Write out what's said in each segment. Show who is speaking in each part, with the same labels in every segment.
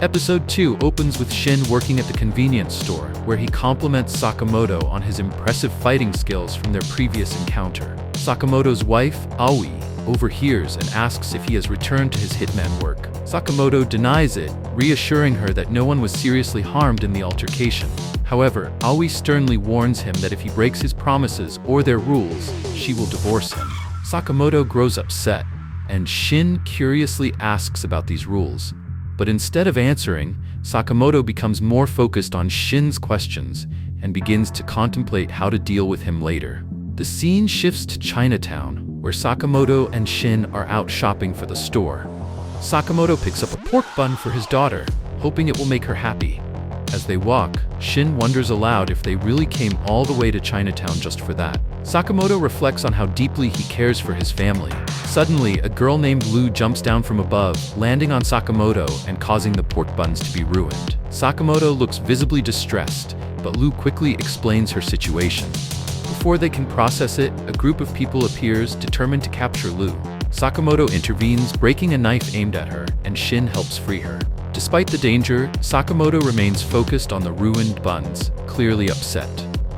Speaker 1: Episode 2 opens with Shin working at the convenience store, where he compliments Sakamoto on his impressive fighting skills from their previous encounter. Sakamoto's wife, Aoi, overhears and asks if he has returned to his Hitman work. Sakamoto denies it, reassuring her that no one was seriously harmed in the altercation. However, Aoi sternly warns him that if he breaks his promises or their rules, she will divorce him. Sakamoto grows upset, and Shin curiously asks about these rules. But instead of answering, Sakamoto becomes more focused on Shin's questions and begins to contemplate how to deal with him later. The scene shifts to Chinatown, where Sakamoto and Shin are out shopping for the store. Sakamoto picks up a pork bun for his daughter, hoping it will make her happy. As they walk, Shin wonders aloud if they really came all the way to Chinatown just for that. Sakamoto reflects on how deeply he cares for his family. Suddenly, a girl named Lu jumps down from above, landing on Sakamoto and causing the pork buns to be ruined. Sakamoto looks visibly distressed, but Lu quickly explains her situation. Before they can process it, a group of people appears, determined to capture Lu. Sakamoto intervenes, breaking a knife aimed at her, and Shin helps free her. Despite the danger, Sakamoto remains focused on the ruined buns, clearly upset.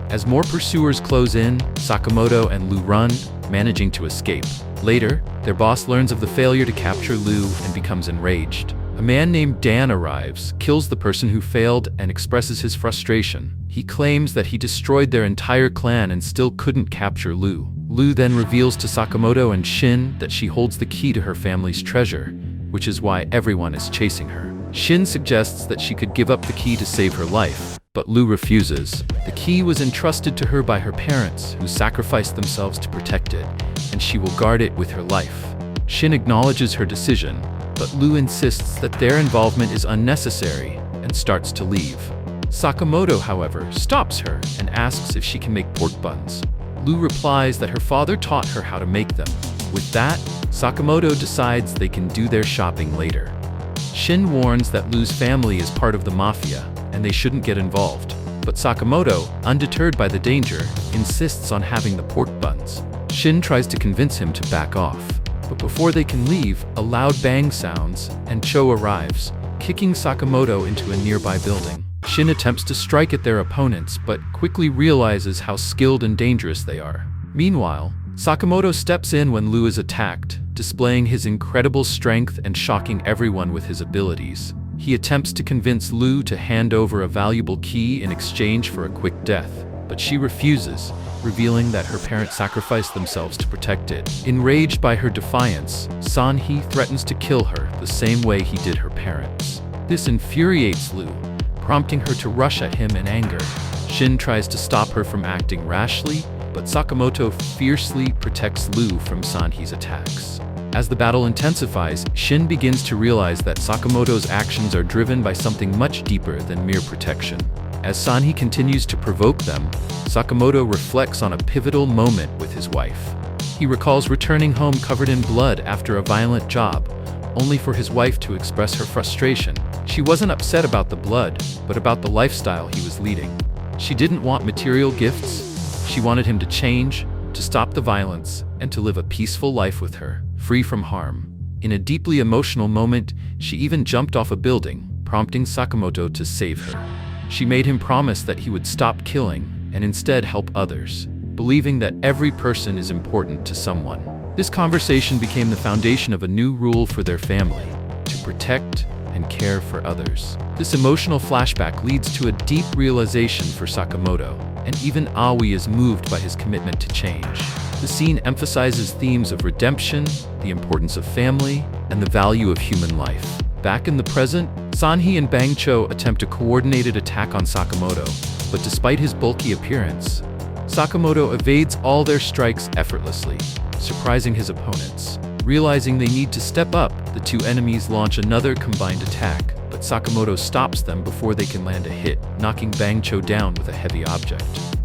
Speaker 1: As more pursuers close in, Sakamoto and Lu run, managing to escape. Later, their boss learns of the failure to capture Lu and becomes enraged. A man named Dan arrives, kills the person who failed, and expresses his frustration. He claims that he destroyed their entire clan and still couldn't capture Lu. Lu then reveals to Sakamoto and Shin that she holds the key to her family's treasure, which is why everyone is chasing her. Shin suggests that she could give up the key to save her life, but Lu refuses. The key was entrusted to her by her parents, who sacrificed themselves to protect it, and she will guard it with her life. Shin acknowledges her decision, but Lu insists that their involvement is unnecessary and starts to leave. Sakamoto, however, stops her and asks if she can make pork buns. Lu replies that her father taught her how to make them. With that, Sakamoto decides they can do their shopping later. Shin warns that Lu's family is part of the mafia, and they shouldn't get involved. But Sakamoto, undeterred by the danger, insists on having the pork buns. Shin tries to convince him to back off. But before they can leave, a loud bang sounds, and Cho arrives, kicking Sakamoto into a nearby building. Shin attempts to strike at their opponents, but quickly realizes how skilled and dangerous they are. Meanwhile, Sakamoto steps in when Lu is attacked, displaying his incredible strength and shocking everyone with his abilities. He attempts to convince Lu to hand over a valuable key in exchange for a quick death, but she refuses, revealing that her parents sacrificed themselves to protect it. Enraged by her defiance, Sanhee threatens to kill her the same way he did her parents. This infuriates Lu, prompting her to rush at him in anger. Shin tries to stop her from acting rashly, but Sakamoto fiercely protects Lu from Sanhee's attacks. As the battle intensifies, Shin begins to realize that Sakamoto's actions are driven by something much deeper than mere protection. As Sanhee continues to provoke them, Sakamoto reflects on a pivotal moment with his wife. He recalls returning home covered in blood after a violent job, only for his wife to express her frustration. She wasn't upset about the blood, but about the lifestyle he was leading. She didn't want material gifts. She wanted him to change, to stop the violence, and to live a peaceful life with her, free from harm. In a deeply emotional moment, she even jumped off a building, prompting Sakamoto to save her. She made him promise that he would stop killing and instead help others, believing that every person is important to someone. This conversation became the foundation of a new rule for their family: to protect and care for others. This emotional flashback leads to a deep realization for Sakamoto, and even Aoi is moved by his commitment to change. The scene emphasizes themes of redemption, the importance of family, and the value of human life. Back in the present, Sanhee and Bang Cho attempt a coordinated attack on Sakamoto, but despite his bulky appearance, Sakamoto evades all their strikes effortlessly, surprising his opponents. Realizing they need to step up, the two enemies launch another combined attack, but Sakamoto stops them before they can land a hit, knocking Bang Cho down with a heavy object.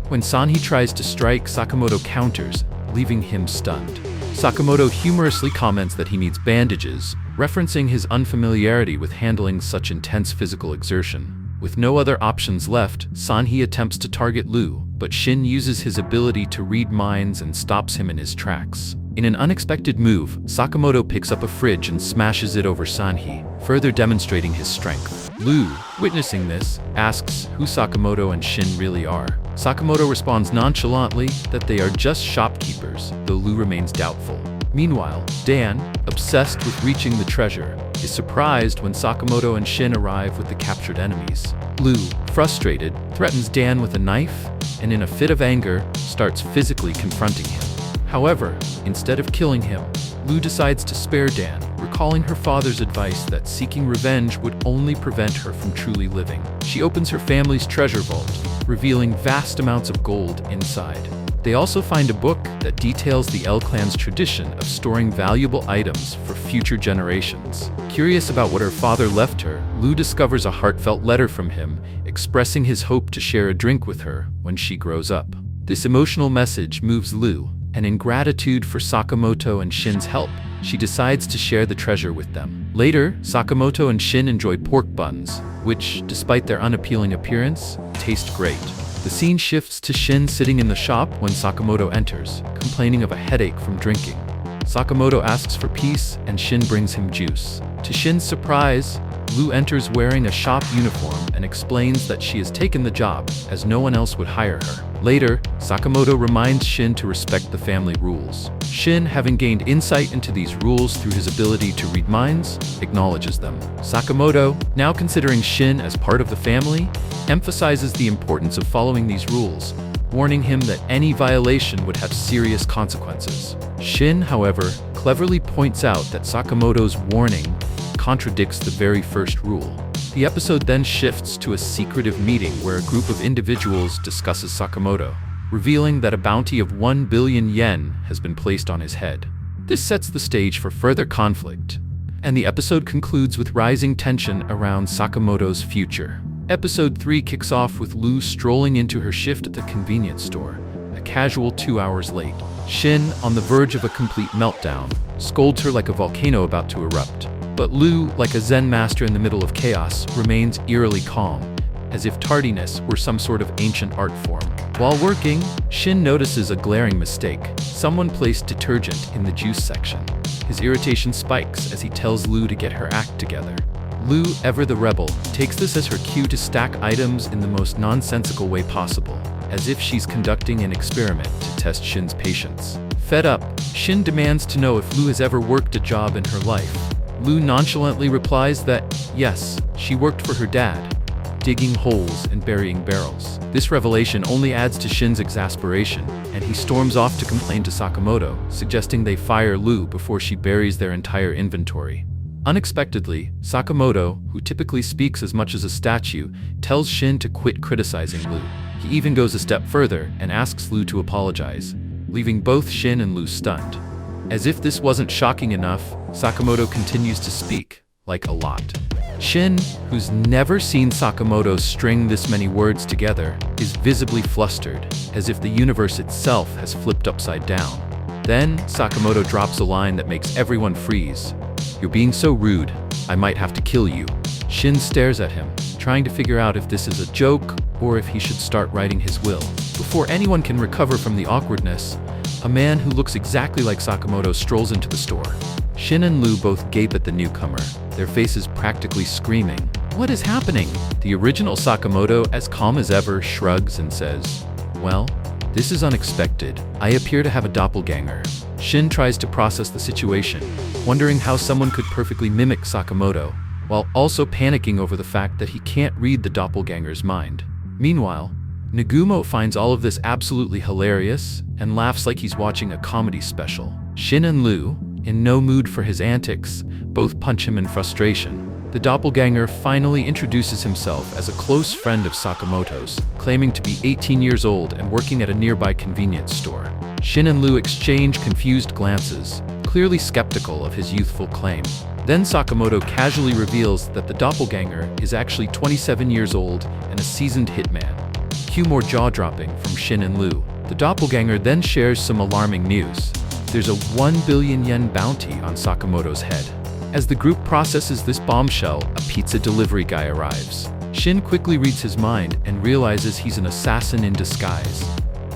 Speaker 1: When Sanhee tries to strike, Sakamoto counters, leaving him stunned. Sakamoto humorously comments that he needs bandages, referencing his unfamiliarity with handling such intense physical exertion. With no other options left, Sanhee attempts to target Lu, but Shin uses his ability to read minds and stops him in his tracks. In an unexpected move, Sakamoto picks up a fridge and smashes it over Sanhee, further demonstrating his strength. Lu, witnessing this, asks who Sakamoto and Shin really are. Sakamoto responds nonchalantly that they are just shopkeepers, though Lu remains doubtful. Meanwhile, Dan, obsessed with reaching the treasure, is surprised when Sakamoto and Shin arrive with the captured enemies. Lu, frustrated, threatens Dan with a knife and in a fit of anger, starts physically confronting him. However, instead of killing him, Lu decides to spare Dan, recalling her father's advice that seeking revenge would only prevent her from truly living. She opens her family's treasure vault, revealing vast amounts of gold inside. They also find a book that details the L clan's tradition of storing valuable items for future generations. Curious about what her father left her, Lu discovers a heartfelt letter from him, expressing his hope to share a drink with her when she grows up. This emotional message moves Lu, and in gratitude for Sakamoto and Shin's help, she decides to share the treasure with them. Later, Sakamoto and Shin enjoy pork buns, which, despite their unappealing appearance, taste great. The scene shifts to Shin sitting in the shop when Sakamoto enters, complaining of a headache from drinking. Sakamoto asks for peace, and Shin brings him juice. To Shin's surprise, Lu enters wearing a shop uniform and explains that she has taken the job, as no one else would hire her. Later, Sakamoto reminds Shin to respect the family rules. Shin, having gained insight into these rules through his ability to read minds, acknowledges them. Sakamoto, now considering Shin as part of the family, emphasizes the importance of following these rules, warning him that any violation would have serious consequences. Shin, however, cleverly points out that Sakamoto's warning contradicts the very first rule. The episode then shifts to a secretive meeting where a group of individuals discusses Sakamoto, revealing that a bounty of 1 billion yen has been placed on his head. This sets the stage for further conflict, and the episode concludes with rising tension around Sakamoto's future. Episode 3 kicks off with Lu strolling into her shift at the convenience store, a casual 2 hours late. Shin, on the verge of a complete meltdown, scolds her like a volcano about to erupt. But Lu, like a Zen master in the middle of chaos, remains eerily calm, as if tardiness were some sort of ancient art form. While working, Shin notices a glaring mistake. Someone placed detergent in the juice section. His irritation spikes as he tells Lu to get her act together. Lu, ever the rebel, takes this as her cue to stack items in the most nonsensical way possible, as if she's conducting an experiment to test Shin's patience. Fed up, Shin demands to know if Lu has ever worked a job in her life. Lu nonchalantly replies that, yes, she worked for her dad, digging holes and burying barrels. This revelation only adds to Shin's exasperation, and he storms off to complain to Sakamoto, suggesting they fire Lu before she buries their entire inventory. Unexpectedly, Sakamoto, who typically speaks as much as a statue, tells Shin to quit criticizing Lu. He even goes a step further and asks Lu to apologize, leaving both Shin and Lu stunned. As if this wasn't shocking enough, Sakamoto continues to speak, like a lot. Shin, who's never seen Sakamoto string this many words together, is visibly flustered, as if the universe itself has flipped upside down. Then, Sakamoto drops a line that makes everyone freeze. "You're being so rude, I might have to kill you." Shin stares at him, trying to figure out if this is a joke or if he should start writing his will. Before anyone can recover from the awkwardness, a man who looks exactly like Sakamoto strolls into the store. Shin and Lu both gape at the newcomer, their faces practically screaming. "What is happening?" The original Sakamoto, as calm as ever, shrugs and says, "Well, this is unexpected. I appear to have a doppelganger." Shin tries to process the situation, wondering how someone could perfectly mimic Sakamoto, while also panicking over the fact that he can't read the doppelganger's mind. Meanwhile, Nagumo finds all of this absolutely hilarious and laughs like he's watching a comedy special. Shin and Lu, in no mood for his antics, both punch him in frustration. The doppelganger finally introduces himself as a close friend of Sakamoto's, claiming to be 18 years old and working at a nearby convenience store. Shin and Lu exchange confused glances, clearly skeptical of his youthful claim. Then Sakamoto casually reveals that the doppelganger is actually 27 years old and a seasoned hitman. Cue more jaw-dropping from Shin and Lu. The doppelganger then shares some alarming news. There's a 1 billion yen bounty on Sakamoto's head. As the group processes this bombshell, a pizza delivery guy arrives. Shin quickly reads his mind and realizes he's an assassin in disguise.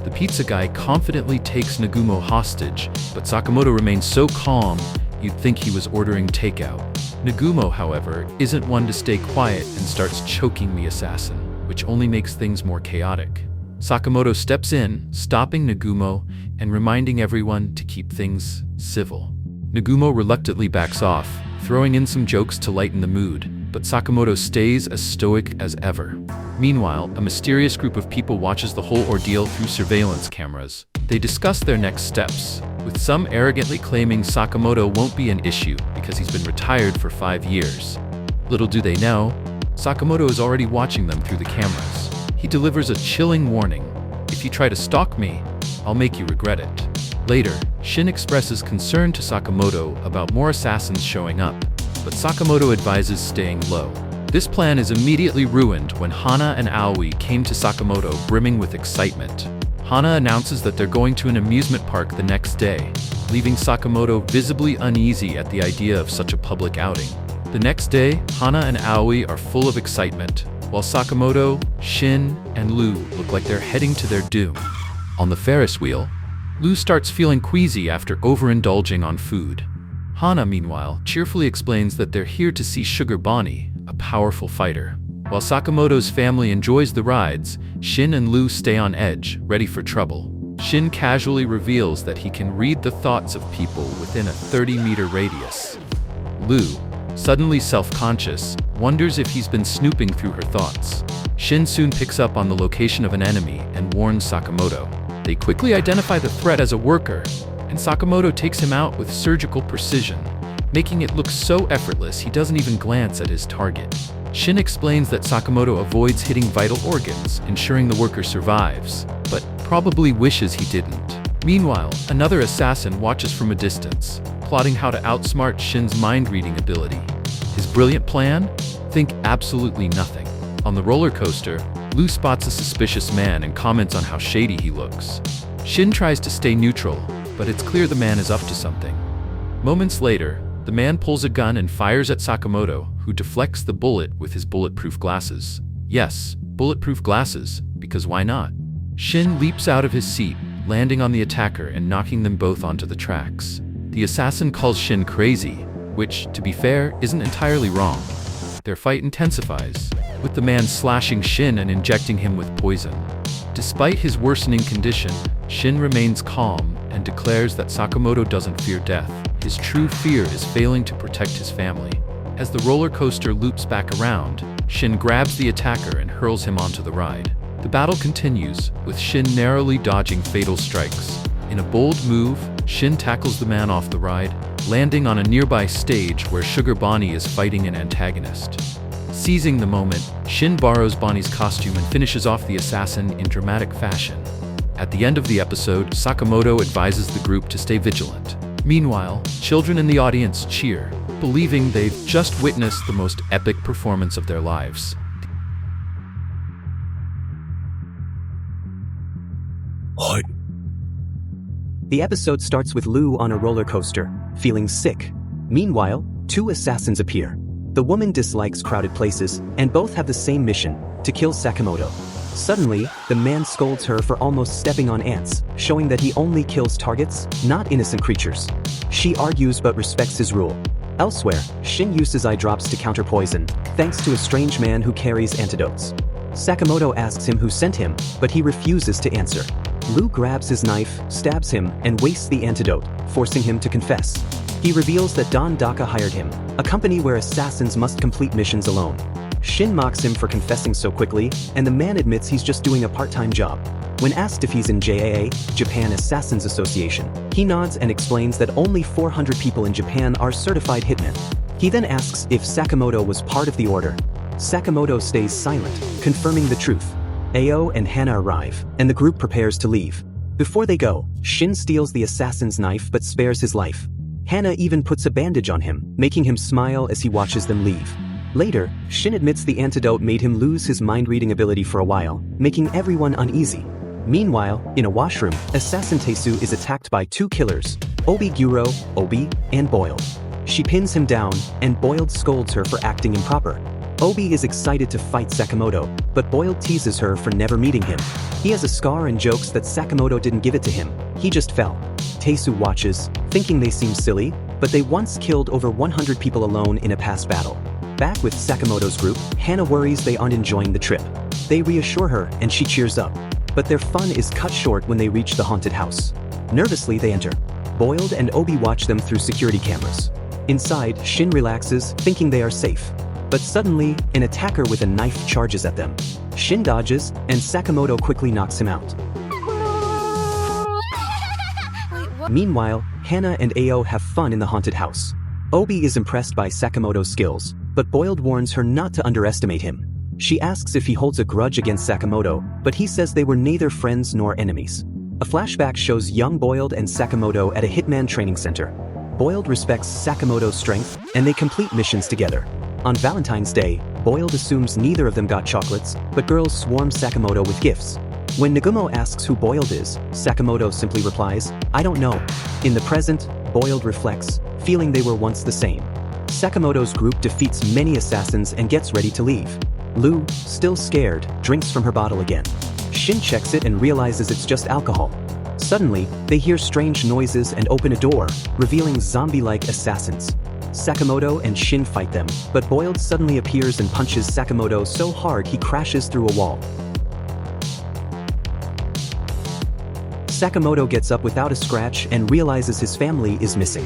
Speaker 1: The pizza guy confidently takes Nagumo hostage, but Sakamoto remains so calm, you'd think he was ordering takeout. Nagumo, however, isn't one to stay quiet and starts choking the assassin, which only makes things more chaotic. Sakamoto steps in, stopping Nagumo and reminding everyone to keep things civil. Nagumo reluctantly backs off, throwing in some jokes to lighten the mood, but Sakamoto stays as stoic as ever. Meanwhile, a mysterious group of people watches the whole ordeal through surveillance cameras. They discuss their next steps, with some arrogantly claiming Sakamoto won't be an issue because he's been retired for 5 years. Little do they know, Sakamoto is already watching them through the cameras. He delivers a chilling warning: "If you try to stalk me, I'll make you regret it." Later, Shin expresses concern to Sakamoto about more assassins showing up, but Sakamoto advises staying low. This plan is immediately ruined when Hana and Aoi came to Sakamoto brimming with excitement. Hana announces that they're going to an amusement park the next day, leaving Sakamoto visibly uneasy at the idea of such a public outing. The next day, Hana and Aoi are full of excitement, while Sakamoto, Shin, and Lu look like they're heading to their doom. On the Ferris wheel, Lu starts feeling queasy after overindulging on food. Hana, meanwhile, cheerfully explains that they're here to see Sugar Bonnie, a powerful fighter. While Sakamoto's family enjoys the rides, Shin and Lu stay on edge, ready for trouble. Shin casually reveals that he can read the thoughts of people within a 30-meter radius. Lu, suddenly self-conscious, wonders if he's been snooping through her thoughts. Shin soon picks up on the location of an enemy and warns Sakamoto. They quickly identify the threat as a worker, and Sakamoto takes him out with surgical precision, making it look so effortless he doesn't even glance at his target. Shin explains that Sakamoto avoids hitting vital organs, ensuring the worker survives, but probably wishes he didn't. Meanwhile, another assassin watches from a distance, plotting how to outsmart Shin's mind-reading ability. His brilliant plan? Think absolutely nothing. On the roller coaster, Lu spots a suspicious man and comments on how shady he looks. Shin tries to stay neutral, but it's clear the man is up to something. Moments later, the man pulls a gun and fires at Sakamoto, who deflects the bullet with his bulletproof glasses. Yes, bulletproof glasses, because why not? Shin leaps out of his seat, landing on the attacker and knocking them both onto the tracks. The assassin calls Shin crazy, which, to be fair, isn't entirely wrong. Their fight intensifies, with the man slashing Shin and injecting him with poison. Despite his worsening condition, Shin remains calm and declares that Sakamoto doesn't fear death. His true fear is failing to protect his family. As the roller coaster loops back around, Shin grabs the attacker and hurls him onto the ride. The battle continues, with Shin narrowly dodging fatal strikes. In a bold move, Shin tackles the man off the ride, landing on a nearby stage where Sugar Bonnie is fighting an antagonist. Seizing the moment, Shin borrows Bonnie's costume and finishes off the assassin in dramatic fashion. At the end of the episode, Sakamoto advises the group to stay vigilant. Meanwhile, children in the audience cheer, believing they've just witnessed the most epic performance of their lives.
Speaker 2: The episode starts with Lu on a roller coaster, feeling sick. Meanwhile, 2 assassins appear. The woman dislikes crowded places, and both have the same mission: to kill Sakamoto. Suddenly, the man scolds her for almost stepping on ants, showing that he only kills targets, not innocent creatures. She argues but respects his rule. Elsewhere, Shin uses eye drops to counter poison, thanks to a strange man who carries antidotes. Sakamoto asks him who sent him, but he refuses to answer. Lu grabs his knife, stabs him, and wastes the antidote, forcing him to confess. He reveals that Don Daka hired him, a company where assassins must complete missions alone. Shin mocks him for confessing so quickly, and the man admits he's just doing a part-time job. When asked if he's in JAA, Japan Assassins Association, he nods and explains that only 400 people in Japan are certified hitmen. He then asks if Sakamoto was part of the order. Sakamoto stays silent, confirming the truth. Ao and Hana arrive, and the group prepares to leave. Before they go, Shin steals the assassin's knife but spares his life. Hana even puts a bandage on him, making him smile as he watches them leave. Later, Shin admits the antidote made him lose his mind-reading ability for a while, making everyone uneasy. Meanwhile, in a washroom, Assassin Teisu is attacked by 2 killers, Obi-Guro, Obi, and Boiled. She pins him down, and Boiled scolds her for acting improper. Obi is excited to fight Sakamoto, but Boiled teases her for never meeting him. He has a scar and jokes that Sakamoto didn't give it to him, he just fell. Teisu watches, thinking they seem silly, but they once killed over 100 people alone in a past battle. Back with Sakamoto's group, Hana worries they aren't enjoying the trip. They reassure her and she cheers up. But their fun is cut short when they reach the haunted house. Nervously they enter. Boiled and Obi watch them through security cameras. Inside, Shin relaxes, thinking they are safe. But suddenly, an attacker with a knife charges at them. Shin dodges, and Sakamoto quickly knocks him out. Meanwhile, Hana and Ao have fun in the haunted house. Obi is impressed by Sakamoto's skills, but Boiled warns her not to underestimate him. She asks if he holds a grudge against Sakamoto, but he says they were neither friends nor enemies. A flashback shows young Boiled and Sakamoto at a Hitman training center. Boiled respects Sakamoto's strength, and they complete missions together. On Valentine's Day, Boiled assumes neither of them got chocolates, but girls swarm Sakamoto with gifts. When Nagumo asks who Boiled is, Sakamoto simply replies, "I don't know." In the present, Boiled reflects, feeling they were once the same. Sakamoto's group defeats many assassins and gets ready to leave. Lu, still scared, drinks from her bottle again. Shin checks it and realizes it's just alcohol. Suddenly, they hear strange noises and open a door, revealing zombie-like assassins. Sakamoto and Shin fight them, but Boiled suddenly appears and punches Sakamoto so hard he crashes through a wall. Sakamoto gets up without a scratch and realizes his family is missing.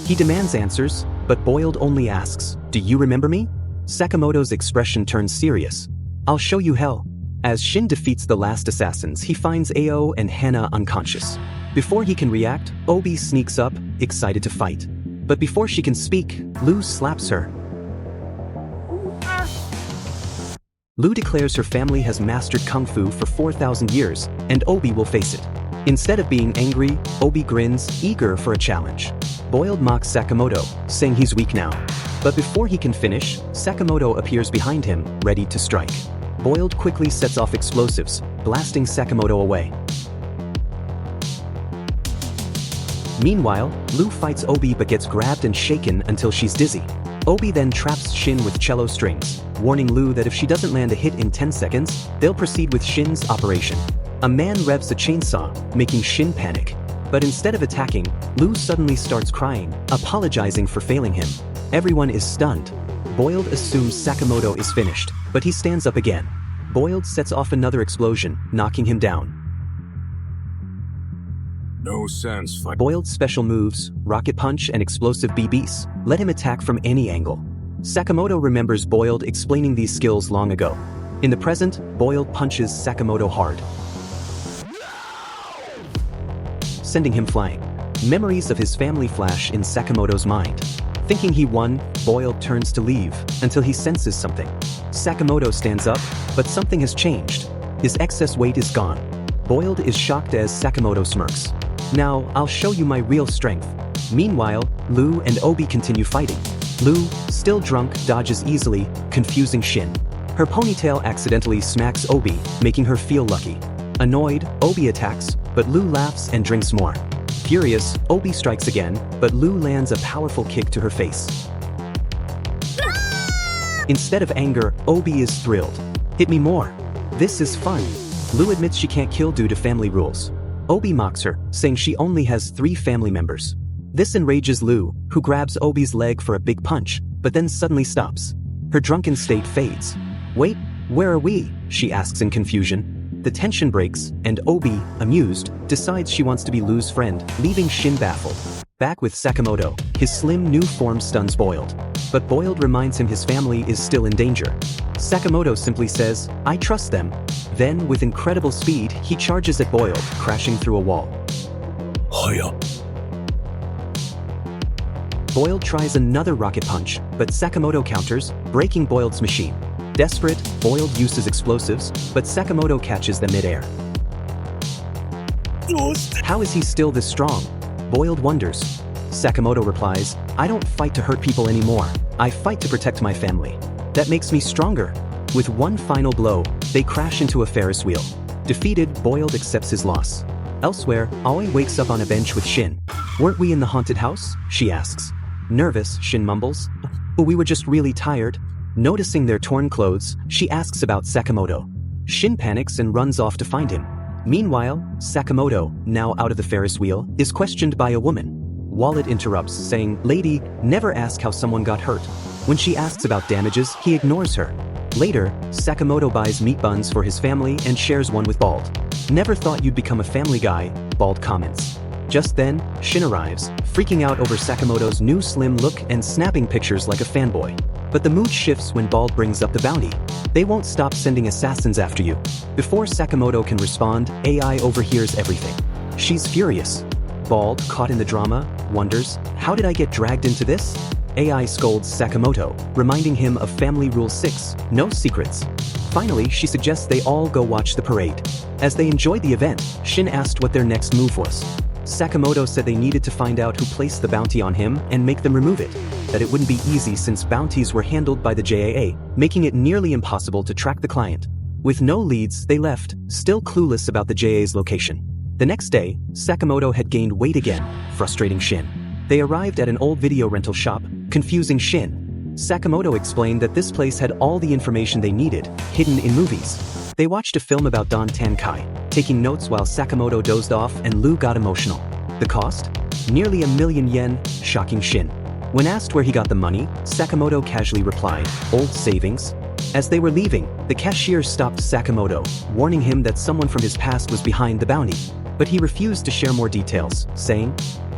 Speaker 2: He demands answers, but Boiled only asks, "Do you remember me?" Sakamoto's expression turns serious. "I'll show you hell." As Shin defeats the last assassins, he finds Ao and Hana unconscious. Before he can react, Obi sneaks up, excited to fight. But before she can speak, Lu slaps her. Lu declares her family has mastered Kung Fu for 4,000 years, and Obi will face it. Instead of being angry, Obi grins, eager for a challenge. Boiled mocks Sakamoto, saying he's weak now. But before he can finish, Sakamoto appears behind him, ready to strike. Boiled quickly sets off explosives, blasting Sakamoto away. Meanwhile, Lu fights Obi but gets grabbed and shaken until she's dizzy. Obi then traps Shin with cello strings, warning Lu that if she doesn't land a hit in 10 seconds, they'll proceed with Shin's operation. A man revs a chainsaw, making Shin panic. But instead of attacking, Lu suddenly starts crying, apologizing for failing him. Everyone is stunned. Boiled assumes Sakamoto is finished, but he stands up again. Boiled sets off another explosion, knocking him down.
Speaker 3: No sense fight.
Speaker 2: Boiled's special moves, rocket punch and explosive BBs, let him attack from any angle. Sakamoto remembers Boiled explaining these skills long ago. In the present, Boiled punches Sakamoto hard, sending him flying. Memories of his family flash in Sakamoto's mind. Thinking he won, Boiled turns to leave, until he senses something. Sakamoto stands up, but something has changed. His excess weight is gone. Boiled is shocked as Sakamoto smirks. "Now, I'll show you my real strength." Meanwhile, Lu and Obi continue fighting. Lu, still drunk, dodges easily, confusing Shin. Her ponytail accidentally smacks Obi, making her feel lucky. Annoyed, Obi attacks, but Lu laughs and drinks more. Furious, Obi strikes again, but Lu lands a powerful kick to her face. Instead of anger, Obi is thrilled. "Hit me more. This is fun." Lu admits she can't kill due to family rules. Obi mocks her, saying she only has 3 family members. This enrages Lu, who grabs Obi's leg for a big punch, but then suddenly stops. Her drunken state fades. "Wait, where are we?" she asks in confusion. The tension breaks, and Obi, amused, decides she wants to be Lu's friend, leaving Shin baffled. Back with Sakamoto, his slim new form stuns Boiled. But Boiled reminds him his family is still in danger. Sakamoto simply says, "I trust them." Then, with incredible speed, he charges at Boiled, crashing through a wall.
Speaker 3: Hiya.
Speaker 2: Boiled tries another rocket punch, but Sakamoto counters, breaking Boiled's machine. Desperate, Boiled uses explosives, but Sakamoto catches them midair. How is he still this strong? Boiled wonders. Sakamoto replies, "I don't fight to hurt people anymore. I fight to protect my family. That makes me stronger." With one final blow, they crash into a Ferris wheel. Defeated, Boiled accepts his loss. Elsewhere, Aoi wakes up on a bench with Shin. "Weren't we in the haunted house?" she asks. Nervous, Shin mumbles, "Oh, we were just really tired." Noticing their torn clothes, she asks about Sakamoto. Shin panics and runs off to find him. Meanwhile, Sakamoto, now out of the Ferris wheel, is questioned by a woman. Wallet interrupts, saying, "Lady, never ask how someone got hurt." When she asks about damages, he ignores her. Later, Sakamoto buys meat buns for his family and shares one with Bald. "Never thought you'd become a family guy," Bald comments. Just then, Shin arrives, freaking out over Sakamoto's new slim look and snapping pictures like a fanboy. But the mood shifts when Bald brings up the bounty. "They won't stop sending assassins after you." Before Sakamoto can respond, AI overhears everything. She's furious. Bald, caught in the drama, wonders, "How did I get dragged into this?" AI scolds Sakamoto, reminding him of Family Rule 6, no secrets. Finally, she suggests they all go watch the parade. As they enjoyed the event, Shin asked what their next move was. Sakamoto said they needed to find out who placed the bounty on him and make them remove it. That it wouldn't be easy since bounties were handled by the JAA, making it nearly impossible to track the client. With no leads, they left, still clueless about the JA's location. The next day, Sakamoto had gained weight again, frustrating Shin. They arrived at an old video rental shop, confusing Shin. Sakamoto explained that this place had all the information they needed, hidden in movies. They watched a film about Don Tankai, taking notes while Sakamoto dozed off and Lou got emotional. The cost? Nearly $1,000,000, shocking Shin. When asked where he got the money, Sakamoto casually replied, "Old savings." As they were leaving, the cashier stopped Sakamoto, warning him that someone from his past was behind the bounty. But he refused to share more details, saying,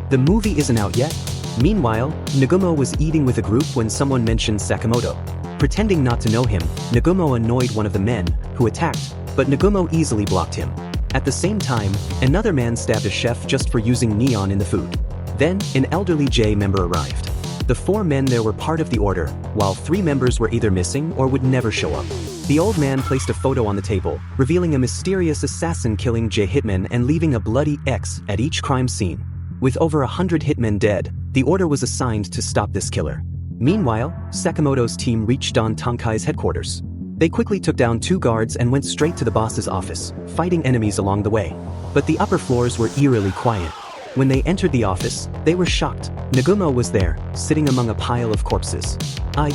Speaker 2: "The movie isn't out yet." Meanwhile, Nagumo was eating with a group when someone mentioned Sakamoto. Pretending not to know him, Nagumo annoyed one of the men, who attacked, but Nagumo easily blocked him. At the same time, another man stabbed a chef just for using neon in the food. Then, an elderly J member arrived. The 4 men there were part of the order, while 3 members were either missing or would never show up. The old man placed a photo on the table, revealing a mysterious assassin killing J hitmen and leaving a bloody X at each crime scene. With over 100 hitmen dead, the order was assigned to stop this killer. Meanwhile, Sakamoto's team reached Don Tankai's headquarters. They quickly took down 2 guards and went straight to the boss's office, fighting enemies along the way. But the upper floors were eerily quiet. When they entered the office, they were shocked. Nagumo was there, sitting among a pile of corpses.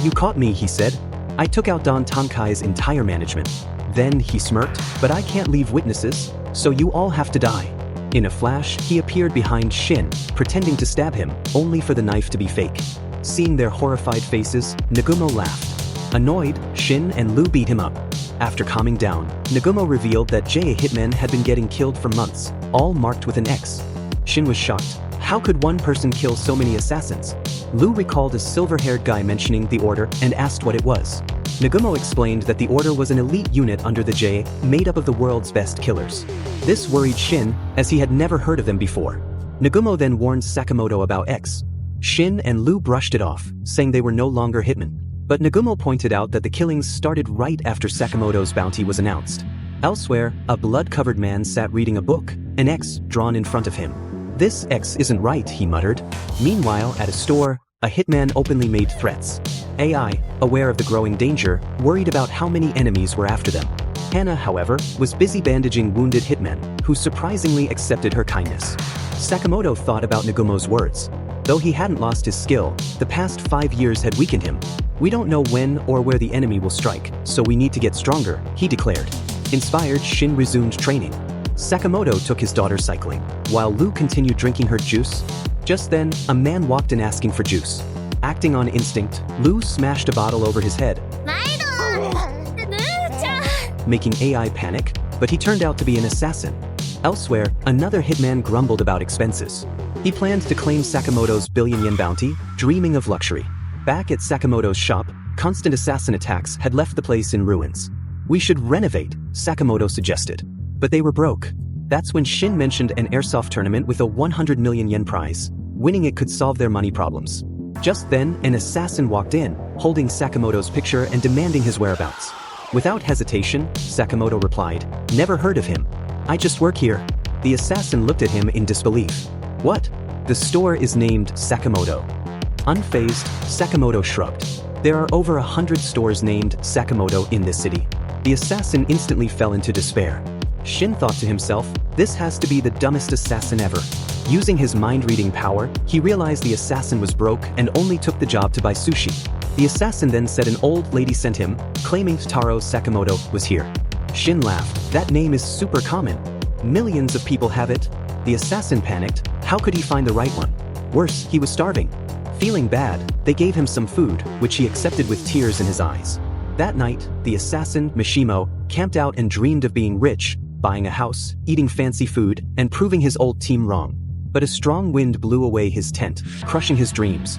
Speaker 2: You caught me," he said. "I took out Don Tankai's entire management." Then he smirked, "But I can't leave witnesses, so you all have to die." In a flash, he appeared behind Shin, pretending to stab him, only for the knife to be fake. Seeing their horrified faces, Nagumo laughed. Annoyed, Shin and Lou beat him up. After calming down, Nagumo revealed that J hitmen had been getting killed for months, all marked with an X. Shin was shocked. How could one person kill so many assassins? Lou recalled a silver-haired guy mentioning the order and asked what it was. Nagumo explained that the order was an elite unit under the J, made up of the world's best killers. This worried Shin, as he had never heard of them before. Nagumo then warned Sakamoto about X. Shin and Lou brushed it off, saying they were no longer hitmen. But Nagumo pointed out that the killings started right after Sakamoto's bounty was announced. Elsewhere, a blood-covered man sat reading a book, an X drawn in front of him. "This X isn't right," he muttered. Meanwhile, at a store, a hitman openly made threats. AI, aware of the growing danger, worried about how many enemies were after them. Hannah, however, was busy bandaging wounded hitmen, who surprisingly accepted her kindness. Sakamoto thought about Nagumo's words. Though he hadn't lost his skill, the past 5 years had weakened him. "We don't know when or where the enemy will strike, so we need to get stronger," he declared. Inspired, Shin resumed training. Sakamoto took his daughter cycling, while Lou continued drinking her juice. Just then, a man walked in asking for juice. Acting on instinct, Lou smashed a bottle over his head, making AI panic, but he turned out to be an assassin. Elsewhere, another hitman grumbled about expenses. He planned to claim Sakamoto's billion-yen bounty, dreaming of luxury. Back at Sakamoto's shop, constant assassin attacks had left the place in ruins. "We should renovate," Sakamoto suggested. But they were broke. That's when Shin mentioned an airsoft tournament with a 100 million yen prize. Winning it could solve their money problems. Just then, an assassin walked in, holding Sakamoto's picture and demanding his whereabouts. Without hesitation, Sakamoto replied, "Never heard of him. I just work here." The assassin looked at him in disbelief. "What? The store is named Sakamoto." Unfazed, Sakamoto shrugged. "There are over 100 stores named Sakamoto in this city." The assassin instantly fell into despair. Shin thought to himself, "This has to be the dumbest assassin ever." Using his mind-reading power, he realized the assassin was broke and only took the job to buy sushi. The assassin then said an old lady sent him, claiming Taro Sakamoto was here. Shin laughed. "That name is super common. Millions of people have it." The assassin panicked. How could he find the right one? Worse, he was starving. Feeling bad, they gave him some food, which he accepted with tears in his eyes. That night, the assassin, Mishimo, camped out and dreamed of being rich, buying a house, eating fancy food, and proving his old team wrong. But a strong wind blew away his tent, crushing his dreams.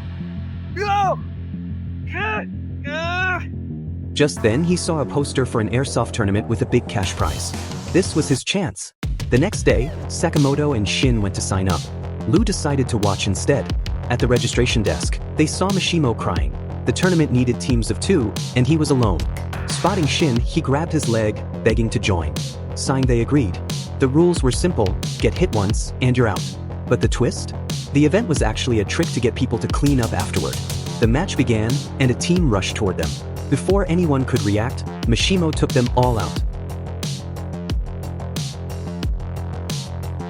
Speaker 2: Just then, he saw a poster for an airsoft tournament with a big cash prize. This was his chance. The next day, Sakamoto and Shin went to sign up. Lu decided to watch instead. At the registration desk, they saw Mishimo crying. The tournament needed teams of 2, and he was alone. Spotting Shin, he grabbed his leg, begging to join. Signed, they agreed. The rules were simple: get hit once, and you're out. But the twist? The event was actually a trick to get people to clean up afterward. The match began, and a team rushed toward them. Before anyone could react, Mishimo took them all out.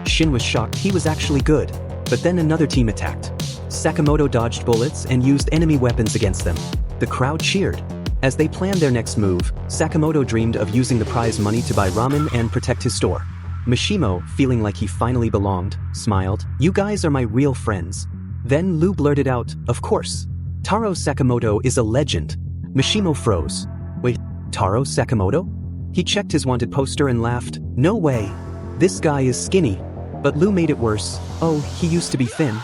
Speaker 2: Shin was shocked he was actually good, but then another team attacked. Sakamoto dodged bullets and used enemy weapons against them. The crowd cheered. As they planned their next move, Sakamoto dreamed of using the prize money to buy ramen and protect his store. Mishimo, feeling like he finally belonged, smiled. "You guys are my real friends." Then Lu blurted out, "Of course. Taro Sakamoto is a legend." Mishimo froze. "Wait, Taro Sakamoto?" He checked his wanted poster and laughed. "No way. This guy is skinny." But Lu made it worse. "Oh, he used to be thin."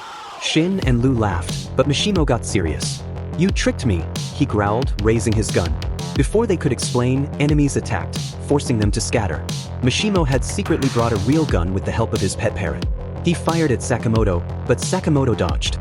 Speaker 2: Shin and Lu laughed, but Mishimo got serious. "You tricked me," he growled, raising his gun. Before they could explain, enemies attacked, forcing them to scatter. Mishimo had secretly brought a real gun with the help of his pet parrot. He fired at Sakamoto, but Sakamoto dodged.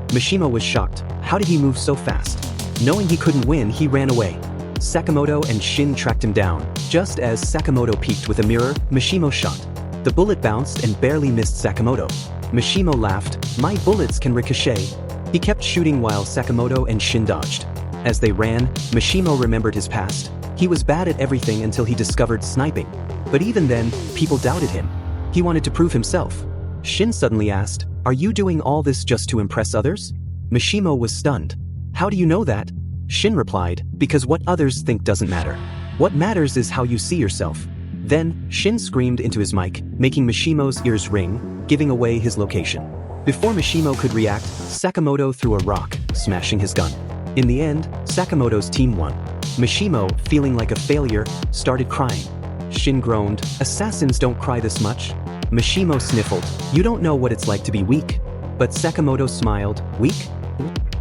Speaker 2: Mishimo was shocked. How did he move so fast? Knowing he couldn't win, he ran away. Sakamoto and Shin tracked him down. Just as Sakamoto peeked with a mirror, Mishimo shot. The bullet bounced and barely missed Sakamoto. Mishimo laughed. "My bullets can ricochet." He kept shooting while Sakamoto and Shin dodged. As they ran, Mishimo remembered his past. He was bad at everything until he discovered sniping. But even then, people doubted him. He wanted to prove himself. Shin suddenly asked, "Are you doing all this just to impress others?" Mishimo was stunned. "How do you know that?" Shin replied, "Because what others think doesn't matter. What matters is how you see yourself." Then, Shin screamed into his mic, making Mishimo's ears ring, giving away his location. Before Mishimo could react, Sakamoto threw a rock, smashing his gun. In the end, Sakamoto's team won. Mishimo, feeling like a failure, started crying. Shin groaned, "Assassins don't cry this much." Mishimo sniffled, "You don't know what it's like to be weak." But Sakamoto smiled, "Weak?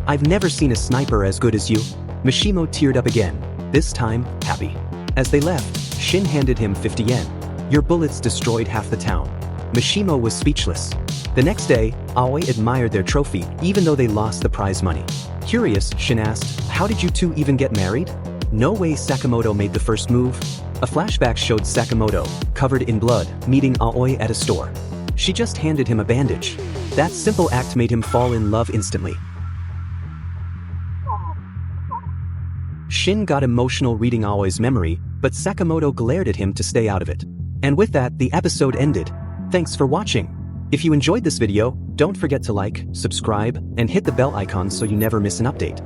Speaker 2: I've never seen a sniper as good as you." Mishimo teared up again, this time, happy. As they left, Shin handed him 50 yen. "Your bullets destroyed half the town." Mishimo was speechless. The next day, Aoi admired their trophy, even though they lost the prize money. Curious, Shin asked, "How did you two even get married?" No way Sakamoto made the first move. A flashback showed Sakamoto, covered in blood, meeting Aoi at a store. She just handed him a bandage. That simple act made him fall in love instantly. Shin got emotional reading Aoi's memory, but Sakamoto glared at him to stay out of it. And with that, the episode ended. Thanks for watching. If you enjoyed this video, don't forget to like, subscribe, and hit the bell icon so you never miss an update.